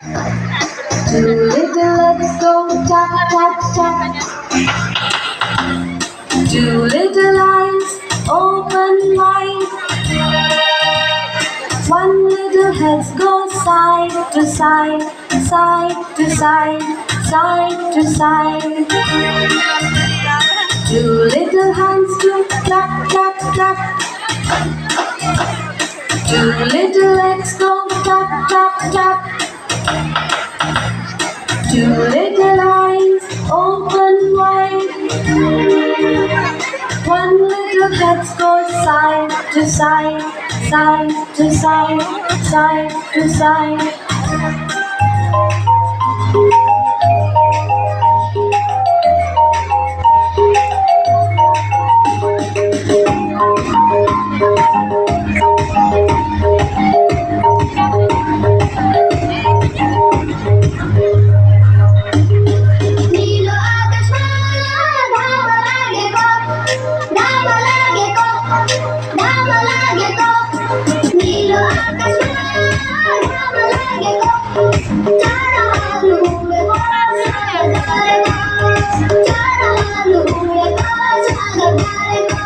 Two little legs go tap, tap, tap. Two little eyes open wide. One little head goes side to side, side to side, side to side. Two little hands do clap, clap, clap. Two little legs go tap, tap, tap. Two little eyes open wide. One little head goes side to side, side to side, side to side. नीलो आकाशमा घाम लागेको नीलो आकाशमा घाम लागेको चराहरू उडेको स्वागत गरेको चराहरू उडेको स्वागत गरेको चराहरू उडेको स्वागत गरेको